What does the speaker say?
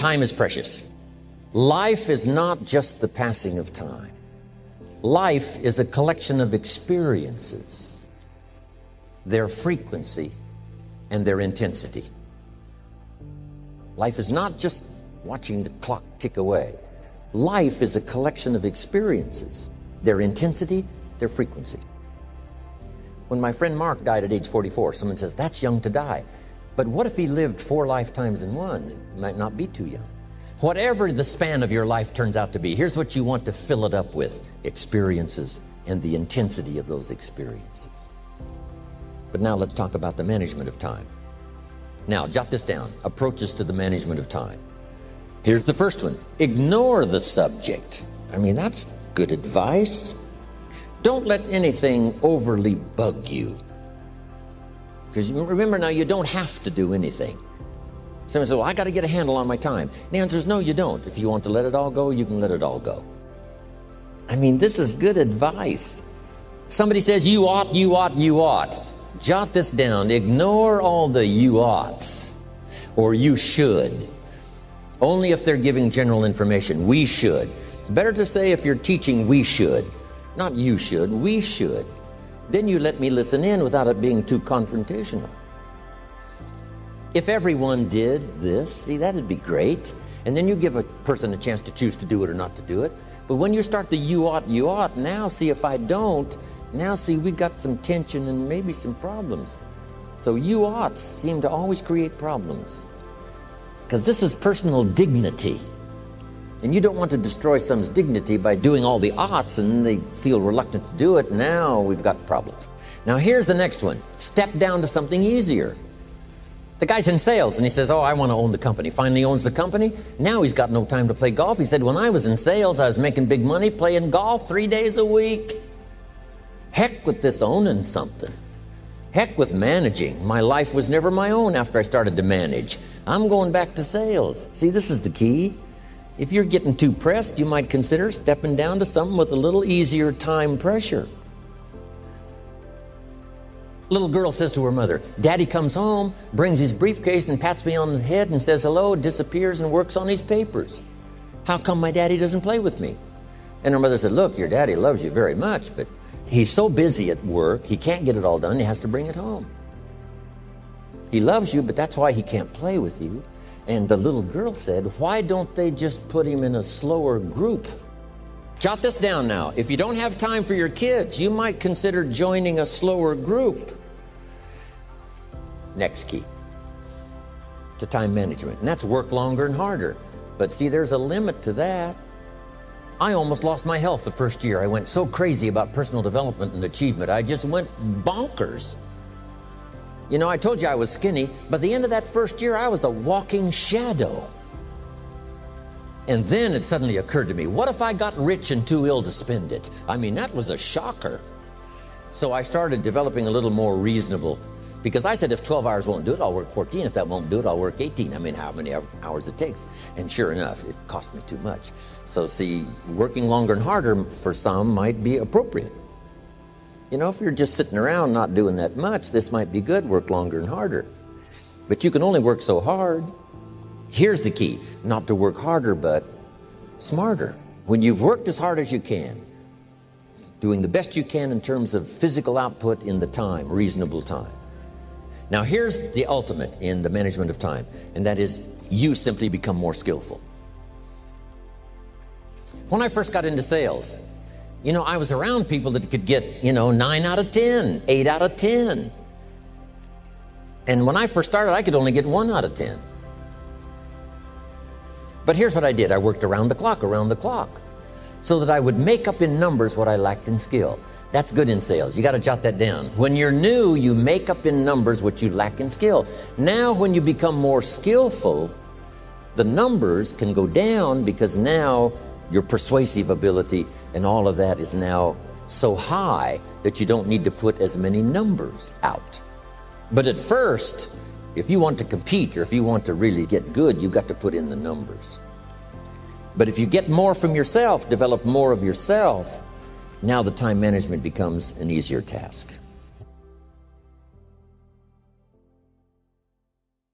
time is precious. Life is not just the passing of time. Life is a collection of experiences, their frequency and their intensity. Life is not just watching the clock tick away. Life is a collection of experiences, their intensity, their frequency. When my friend Mark died at age 44, someone says, that's young to die. But what if he lived 4 lifetimes in one? It might not be too young. Whatever the span of your life turns out to be, here's what you want to fill it up with: experiences and the intensity of those experiences. But now let's talk about the management of time. Now, jot this down: approaches to the management of time. Here's the first one: ignore the subject. I mean, that's good advice. Don't let anything overly bug you. Because remember now, you don't have to do anything. Someone says, well, I got to get a handle on my time. The answer is no, you don't. If you want to let it all go, you can let it all go. I mean, this is good advice. Somebody says, you ought, you ought, you ought. Jot this down. Ignore all the you oughts or you should. Only if they're giving general information. We should. It's better to say, if you're teaching, we should. Not you should, we should. Then you let me listen in without it being too confrontational. If everyone did this, see, that'd be great. And then you give a person a chance to choose to do it or not to do it. But when you start the you ought, now see, if I don't, now see, we got some tension and maybe some problems. So you oughts seem to always create problems. Because this is personal dignity. And you don't want to destroy someone's dignity by doing all the oughts and they feel reluctant to do it. Now we've got problems. Now here's the next one. Step down to something easier. The guy's in sales and he says, oh, I want to own the company. Finally owns the company. Now he's got no time to play golf. He said, when I was in sales, I was making big money playing golf 3 days a week. Heck with this owning something. Heck with managing. My life was never my own after I started to manage. I'm going back to sales. See, this is the key. If you're getting too pressed, you might consider stepping down to something with a little easier time pressure. Little girl says to her mother, Daddy comes home, brings his briefcase and pats me on the head and says hello, disappears and works on his papers. How come my daddy doesn't play with me? And her mother said, look, your daddy loves you very much, but he's so busy at work, he can't get it all done, he has to bring it home. He loves you, but that's why he can't play with you. And the little girl said, why don't they just put him in a slower group? Jot this down now. If you don't have time for your kids, you might consider joining a slower group. Next key to time management, and that's work longer and harder. But see, there's a limit to that. I almost lost my health the first year. I went so crazy about personal development and achievement. I just went bonkers. You know, I told you I was skinny, but at the end of that first year, I was a walking shadow. And then it suddenly occurred to me, what if I got rich and too ill to spend it? I mean, that was a shocker. So I started developing a little more reasonable, because I said, if 12 hours won't do it, I'll work 14. If that won't do it, I'll work 18. I mean, how many hours it takes. And sure enough, it cost me too much. So see, working longer and harder for some might be appropriate. You know, if you're just sitting around not doing that much, this might be good, work longer and harder. But you can only work so hard. Here's the key, not to work harder, but smarter. When you've worked as hard as you can, doing the best you can in terms of physical output in the time, reasonable time. Now here's the ultimate in the management of time, and that is you simply become more skillful. When I first got into sales, you know, I was around people that could get, 9 out of 10, 8 out of 10. And when I first started, I could only get 1 out of 10. But here's what I did. I worked around the clock, so that I would make up in numbers what I lacked in skill. That's good in sales. You got to jot that down. When you're new, you make up in numbers what you lack in skill. Now, when you become more skillful, the numbers can go down because now your persuasive ability and all of that is now so high that you don't need to put as many numbers out. But at first, if you want to compete or if you want to really get good, you've got to put in the numbers. But if you get more from yourself, develop more of yourself, now the time management becomes an easier task.